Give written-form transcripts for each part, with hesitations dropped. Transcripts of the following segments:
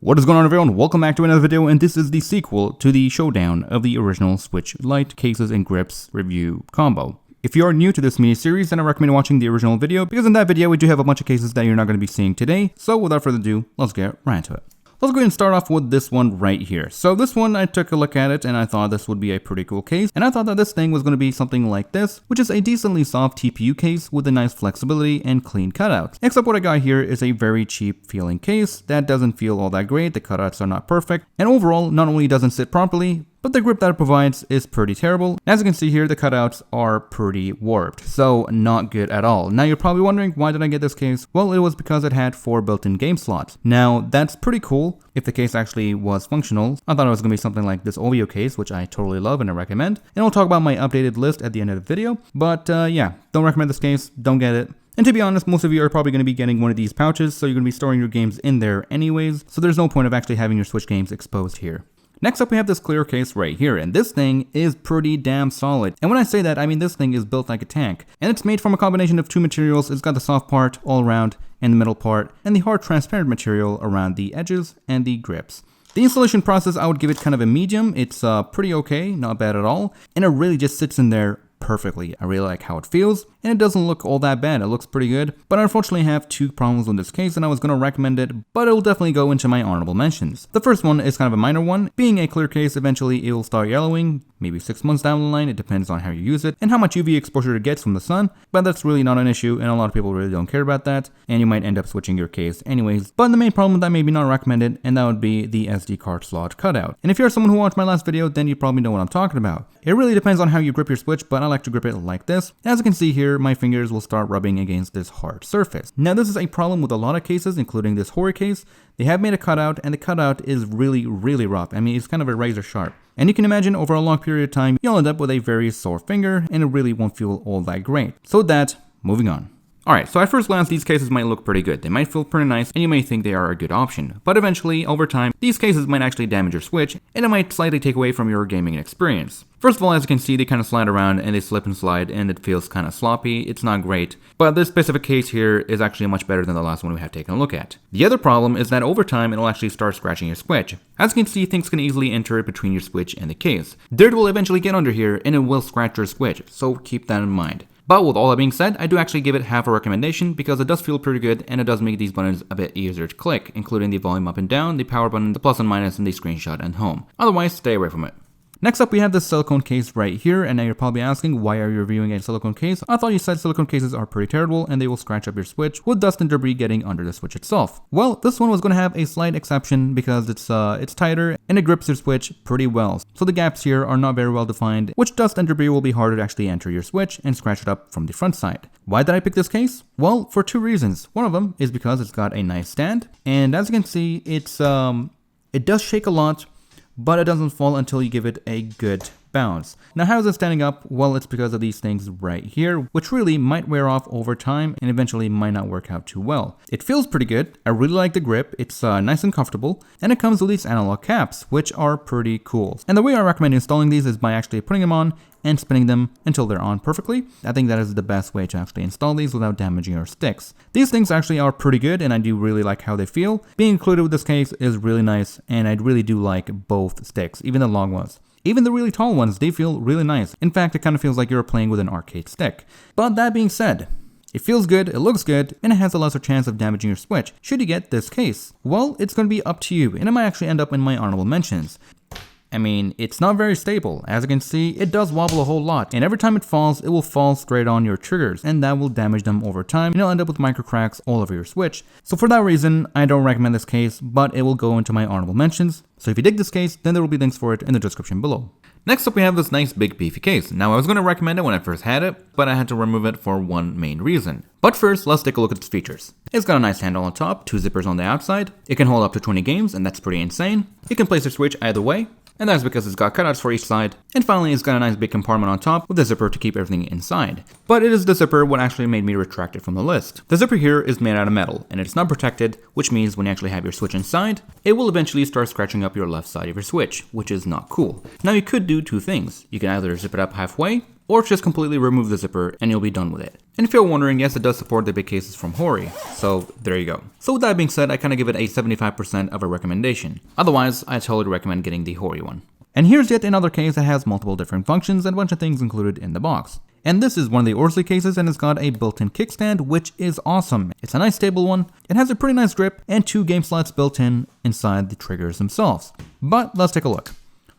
What is going on, everyone? Welcome back to another video, and this is the sequel to the showdown of the original Switch Lite cases and grips review combo. If you are new to this mini-series, then I recommend watching the original video, because in that video we do have a bunch of cases that you're not going to be seeing today. So without further ado, let's get right into it. Let's go ahead and start off with this one right here. So this one, I took a look at it and I thought this would be a pretty cool case. And I thought that this thing was going to be something like this, which is a decently soft TPU case with a nice flexibility and clean cutouts. Except what I got here is a very cheap feeling case that doesn't feel all that great. The cutouts are not perfect. And overall, not only doesn't sit properly, but the grip that it provides is pretty terrible. As you can see here, the cutouts are pretty warped, so not good at all. Now you're probably wondering, why did I get this case? Well, it was because it had 4 built-in game slots. Now that's pretty cool if the case actually was functional. I thought it was going to be something like this OVIO case, which I totally love and I recommend. And I'll talk about my updated list at the end of the video. But yeah, don't recommend this case, don't get it. And to be honest, most of you are probably going to be getting one of these pouches, so you're going to be storing your games in there anyways, so there's no point of actually having your Switch games exposed here. Next up, we have this clear case right here, and this thing is pretty damn solid. And when I say that, I mean this thing is built like a tank. And it's made from a combination of 2 materials. It's got the soft part all around and the middle part, and the hard transparent material around the edges and the grips. The installation process, I would give it kind of a medium. It's pretty okay, not bad at all. And it really just sits in there perfectly. I really like how it feels, and it doesn't look all that bad. It looks pretty good, but I unfortunately have 2 problems with this case, and I was going to recommend it, but it will definitely go into my honorable mentions. The first one is kind of a minor one. Being a clear case, eventually it will start yellowing, maybe 6 months down the line. It depends on how you use it and how much UV exposure it gets from the sun, but that's really not an issue, and a lot of people really don't care about that, and you might end up switching your case anyways. But the main problem that may be not recommended, and that would be the SD card slot cutout. And if you're someone who watched my last video, then you probably know what I'm talking about. It really depends on how you grip your Switch, but I like to grip it like this. As you can see here, my fingers will start rubbing against this hard surface. Now this is a problem with a lot of cases, including this Hori case. They have made a cutout, and the cutout is really rough. I mean, it's kind of a razor sharp. And you can imagine over a long period of time, you'll end up with a very sore finger, and it really won't feel all that great. So with that, moving on. Alright, so at first glance, these cases might look pretty good. They might feel pretty nice, and you may think they are a good option. But eventually, over time, these cases might actually damage your Switch, and it might slightly take away from your gaming experience. First of all, as you can see, they kind of slide around and they slip and slide, and it feels kind of sloppy. It's not great. But this specific case here is actually much better than the last one we have taken a look at. The other problem is that over time, it'll actually start scratching your Switch. As you can see, things can easily enter between your Switch and the case. Dirt will eventually get under here, and it will scratch your Switch, so keep that in mind. But with all that being said, I do actually give it half a recommendation because it does feel pretty good, and it does make these buttons a bit easier to click, including the volume up and down, the power button, the plus and minus, and the screenshot and home. Otherwise, stay away from it. Next up, we have this silicone case right here, and now you're probably asking, why are you reviewing a silicone case? I thought you said silicone cases are pretty terrible and they will scratch up your Switch with dust and debris getting under the Switch itself. Well, this one was going to have a slight exception because it's tighter and it grips your Switch pretty well. So the gaps here are not very well defined, which dust and debris will be harder to actually enter your Switch and scratch it up from the front side. Why did I pick this case? Well, for 2 reasons. One of them is because it's got a nice stand, and as you can see, it does shake a lot, but it doesn't fall until you give it a good bounce. Now, how is it standing up? Well, it's because of these things right here, which really might wear off over time and eventually might not work out too well. It feels pretty good. I really like the grip. It's nice and comfortable, and it comes with these analog caps, which are pretty cool. And the way I recommend installing these is by actually putting them on and spinning them until they're on perfectly. I think that is the best way to actually install these without damaging your sticks. These things actually are pretty good, and I do really like how they feel. Being included with this case is really nice, and I really do like both sticks, even the long ones. Even the really tall ones, they feel really nice. In fact, it kind of feels like you're playing with an arcade stick. But that being said, it feels good, it looks good, and it has a lesser chance of damaging your Switch should you get this case. Well, it's going to be up to you, and it might actually end up in my honorable mentions. I mean, it's not very stable. As you can see, it does wobble a whole lot, and every time it falls, it will fall straight on your triggers, and that will damage them over time, and you'll end up with micro cracks all over your Switch. So for that reason, I don't recommend this case, but it will go into my honorable mentions. So if you dig this case, then there will be links for it in the description below. Next up, we have this nice big beefy case. Now, I was going to recommend it when I first had it, but I had to remove it for one main reason. But first, let's take a look at its features. It's got a nice handle on top, 2 zippers on the outside. It can hold up to 20 games, and that's pretty insane. You can place your Switch either way, and that's because it's got cutouts for each side. And finally, it's got a nice big compartment on top with a zipper to keep everything inside. But it is the zipper what actually made me retract it from the list. The zipper here is made out of metal, and it's not protected, which means when you actually have your Switch inside, it will eventually start scratching up your left side of your Switch, which is not cool. Now you could do 2 things. You can either zip it up halfway, or just completely remove the zipper and you'll be done with it. And if you're wondering, yes, it does support the big cases from Hori, so there you go. So with that being said, I kind of give it a 75% of a recommendation. Otherwise, I totally recommend getting the Hori one. And here's yet another case that has multiple different functions and a bunch of things included in the box. And this is one of the Orzly cases, and it's got a built-in kickstand, which is awesome. It's a nice stable one, it has a pretty nice grip, and 2 game slots built in inside the triggers themselves. But let's take a look.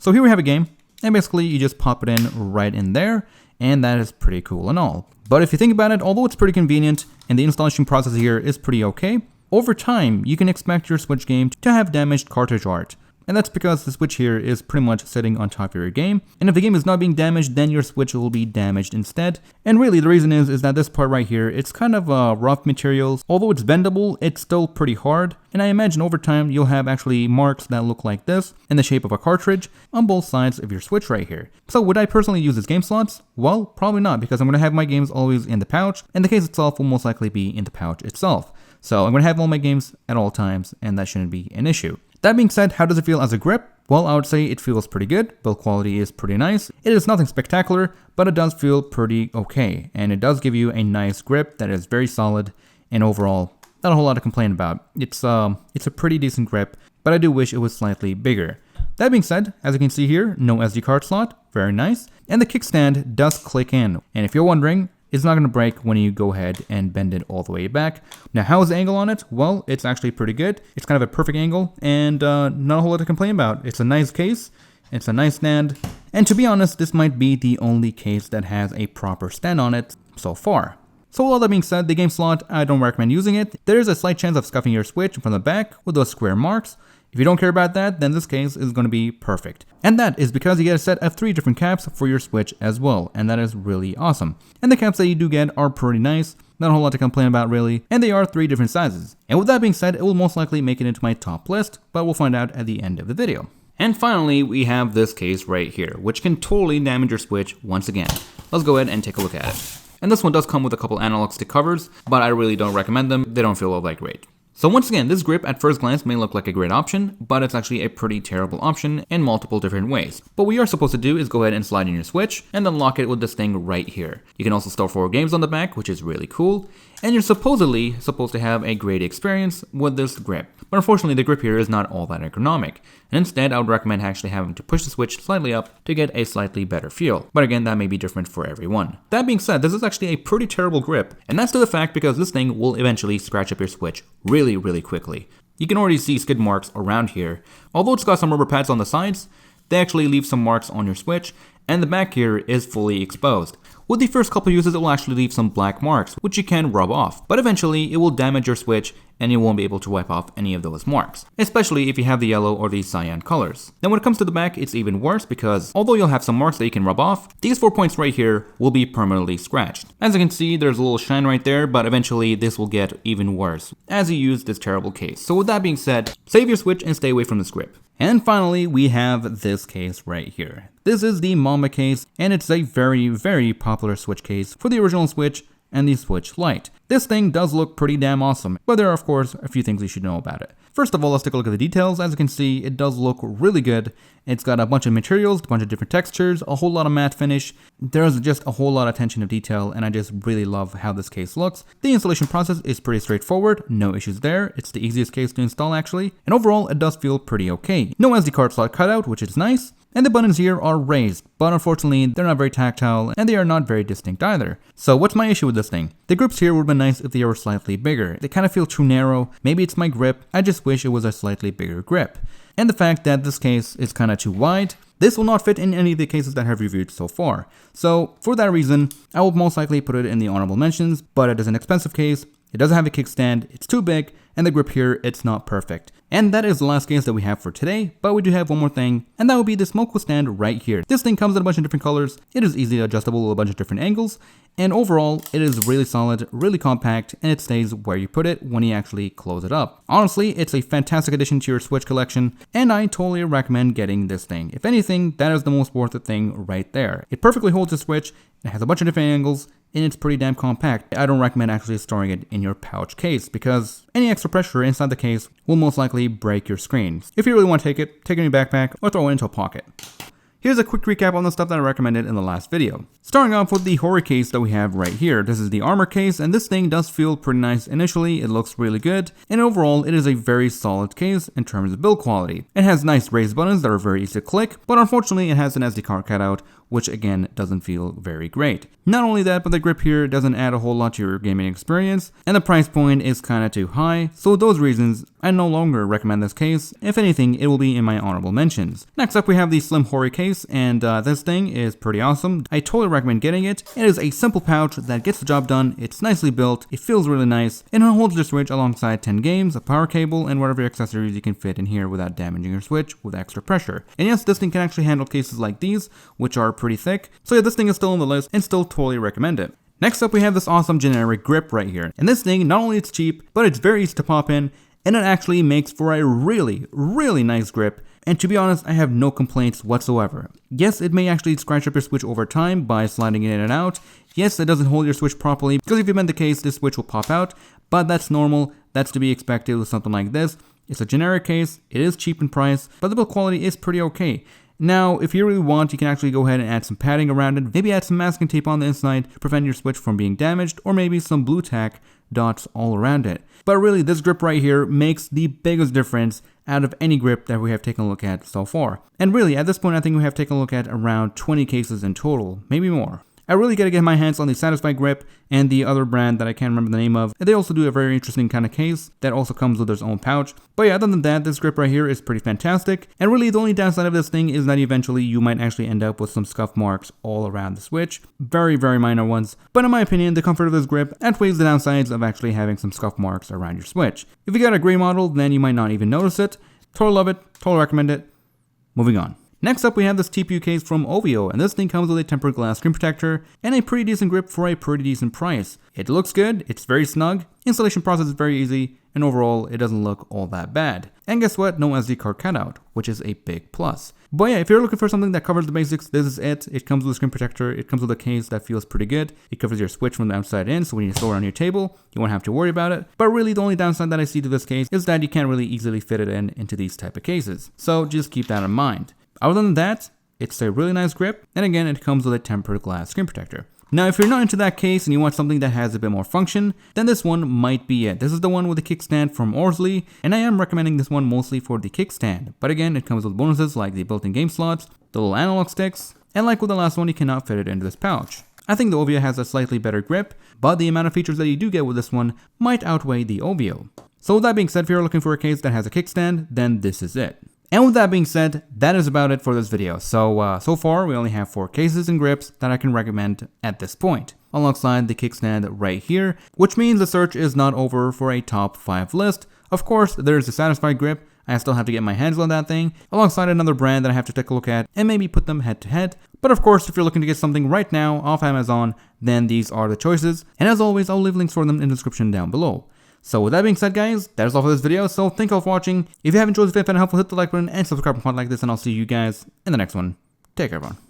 So here we have a game, and basically you just pop it in right in there, and that is pretty cool and all. But if you think about it, although it's pretty convenient, and the installation process here is pretty okay, over time you can expect your Switch game to have damaged cartridge art. And that's because the Switch here is pretty much sitting on top of your game, and if the game is not being damaged, then your Switch will be damaged instead. And really the reason is that this part right here, it's kind of rough materials. Although it's bendable, it's still pretty hard, and I imagine over time you'll have actually marks that look like this in the shape of a cartridge on both sides of your Switch right here. So would I personally use this game slots? Well, probably not, because I'm going to have my games always in the pouch, and the case itself will most likely be in the pouch itself. So I'm going to have all my games at all times, and that shouldn't be an issue. That being said, how does it feel as a grip? Well, I would say it feels pretty good. Build quality is pretty nice. It is nothing spectacular, but it does feel pretty okay. And it does give you a nice grip that is very solid, and overall, not a whole lot to complain about. It's a pretty decent grip, but I do wish it was slightly bigger. That being said, as you can see here, no SD card slot, very nice. And the kickstand does click in. And if you're wondering, it's not going to break when you go ahead and bend it all the way back. Now, how is the angle on it? Well, it's actually pretty good. It's kind of a perfect angle, and not a whole lot to complain about. It's a nice case, it's a nice stand, and to be honest, this might be the only case that has a proper stand on it so far. So with all that being said, the game slot, I don't recommend using it. There is a slight chance of scuffing your Switch from the back with those square marks. If you don't care about that, then this case is going to be perfect. And that is because you get a set of 3 different caps for your Switch as well, and that is really awesome. And the caps that you do get are pretty nice, not a whole lot to complain about really, and they are 3 different sizes. And with that being said, it will most likely make it into my top list, but we'll find out at the end of the video. And finally, we have this case right here, which can totally damage your Switch once again. Let's go ahead and take a look at it. And this one does come with a couple analog stick covers, but I really don't recommend them. They don't feel all that great. So once again, this grip at first glance may look like a great option, but it's actually a pretty terrible option in multiple different ways. What we are supposed to do is go ahead and slide in your Switch and then lock it with this thing right here. You can also store 4 games on the back, which is really cool, and you're supposedly supposed to have a great experience with this grip. But unfortunately, the grip here is not all that ergonomic, and instead I would recommend actually having to push the Switch slightly up to get a slightly better feel. But again, that may be different for everyone. That being said, this is actually a pretty terrible grip, and that's to the fact because this thing will eventually scratch up your Switch really quickly. You can already see skid marks around here. Although it's got some rubber pads on the sides, they actually leave some marks on your Switch, and the back here is fully exposed. With the first couple uses, it will actually leave some black marks, which you can rub off, but eventually it will damage your Switch and you won't be able to wipe off any of those marks, especially if you have the yellow or the cyan colors. Then when it comes to the back, it's even worse because although you'll have some marks that you can rub off, these 4 points right here will be permanently scratched. As you can see, there's a little shine right there, but eventually this will get even worse as you use this terrible case. So with that being said, save your Switch and stay away from this grip. And finally, we have this case right here. This is the Mumba case, and it's a very popular Switch case for the original Switch and the Switch Lite. This thing does look pretty damn awesome, but there are of course a few things you should know about it. First of all, let's take a look at the details. As you can see, it does look really good. It's got a bunch of materials, a bunch of different textures, a whole lot of matte finish. There's just a whole lot of attention to detail, and I just really love how this case looks. The installation process is pretty straightforward, no issues there. It's the easiest case to install actually, and overall it does feel pretty okay. No SD card slot cutout, which is nice. And the buttons here are raised, but unfortunately they're not very tactile and they are not very distinct either. So what's my issue with this thing? The grips here would have been nice if they were slightly bigger. They kind of feel too narrow. Maybe it's my grip, I just wish it was a slightly bigger grip. And the fact that this case is kind of too wide, this will not fit in any of the cases that I have reviewed so far. So for that reason, I will most likely put it in the honorable mentions, but it is an expensive case, it doesn't have a kickstand, it's too big, and the grip here, it's not perfect. And that is the last case that we have for today, but we do have one more thing, and that would be this MoKo stand right here. This thing comes in a bunch of different colors, it is easily adjustable with a bunch of different angles, and overall, it is really solid, really compact, and it stays where you put it when you actually close it up. Honestly, it's a fantastic addition to your Switch collection, and I totally recommend getting this thing. If anything, that is the most worth it thing right there. It perfectly holds the Switch, it has a bunch of different angles, and it's pretty damn compact. I don't recommend actually storing it in your pouch case because any extra pressure inside the case will most likely break your screen. If you really want to take it in your backpack or throw it into a pocket. Here's a quick recap on the stuff that I recommended in the last video. Starting off with the Hori case that we have right here. This is the armor case, and this thing does feel pretty nice initially. It looks really good, and overall it is a very solid case in terms of build quality. It has nice raised buttons that are very easy to click, but unfortunately it has an SD card cutout, which again doesn't feel very great. Not only that, but the grip here doesn't add a whole lot to your gaming experience, and the price point is kinda too high, so with those reasons, I no longer recommend this case. If anything, it will be in my honorable mentions. Next up we have the slim Hori case, and this thing is pretty awesome. I totally recommend getting it. It is a simple pouch that gets the job done, it's nicely built, it feels really nice, and it holds your Switch alongside 10 games, a power cable, and whatever accessories you can fit in here without damaging your Switch with extra pressure. And yes, this thing can actually handle cases like these, which are pretty thick, so yeah, this thing is still on the list and still totally recommend it. Next up we have this awesome generic grip right here, and this thing, not only it's cheap, but it's very easy to pop in, and it actually makes for a really nice grip. And to be honest, I have no complaints whatsoever. Yes, it may actually scratch up your Switch over time by sliding it in and out. Yes, it doesn't hold your Switch properly, because if you bend the case, this Switch will pop out, but that's normal, that's to be expected with something like this. It's a generic case, it is cheap in price, but the build quality is pretty okay. Now, if you really want, you can actually go ahead and add some padding around it, maybe add some masking tape on the inside to prevent your Switch from being damaged, or maybe some blue tack dots all around it. But really, this grip right here makes the biggest difference out of any grip that we have taken a look at so far. And really, at this point, I think we have taken a look at around 20 cases in total, maybe more. I really gotta get my hands on the Satisfy grip and the other brand that I can't remember the name of. And they also do a very interesting kind of case that also comes with its own pouch. But yeah, other than that, this grip right here is pretty fantastic. And really, the only downside of this thing is that eventually you might actually end up with some scuff marks all around the Switch. Very minor ones. But in my opinion, the comfort of this grip outweighs the downsides of actually having some scuff marks around your Switch. If you got a gray model, then you might not even notice it. Totally love it, totally recommend it. Moving on. Next up we have this TPU case from OVIO, and this thing comes with a tempered glass screen protector and a pretty decent grip for a pretty decent price. It looks good, it's very snug, installation process is very easy, and overall it doesn't look all that bad. And guess what? No SD card cutout, which is a big plus. But yeah, if you're looking for something that covers the basics, this is it. It comes with a screen protector, it comes with a case that feels pretty good, it covers your Switch from the outside in, so when you store it on your table, you won't have to worry about it. But really the only downside that I see to this case is that you can't really easily fit it into these type of cases. So just keep that in mind. Other than that, it's a really nice grip, and again, it comes with a tempered glass screen protector. Now, if you're not into that case and you want something that has a bit more function, then this one might be it. This is the one with the kickstand from Orzly, and I am recommending this one mostly for the kickstand. But again, it comes with bonuses like the built-in game slots, the little analog sticks, and like with the last one, you cannot fit it into this pouch. I think the OVIO has a slightly better grip, but the amount of features that you do get with this one might outweigh the OVIO. So with that being said, if you're looking for a case that has a kickstand, then this is it. And with that being said, that is about it for this video. So far, we only have 4 cases and grips that I can recommend at this point, alongside the kickstand right here, which means the search is not over for a top 5 list. Of course, there's the Satisfy grip. I still have to get my hands on that thing, alongside another brand that I have to take a look at and maybe put them head to head. But of course, if you're looking to get something right now off Amazon, then these are the choices. And as always, I'll leave links for them in the description down below. So with that being said, guys, that is all for this video, so thank you all for watching. If you have enjoyed this video and found it helpful, hit the like button and subscribe for content like this, and I'll see you guys in the next one. Take care, everyone.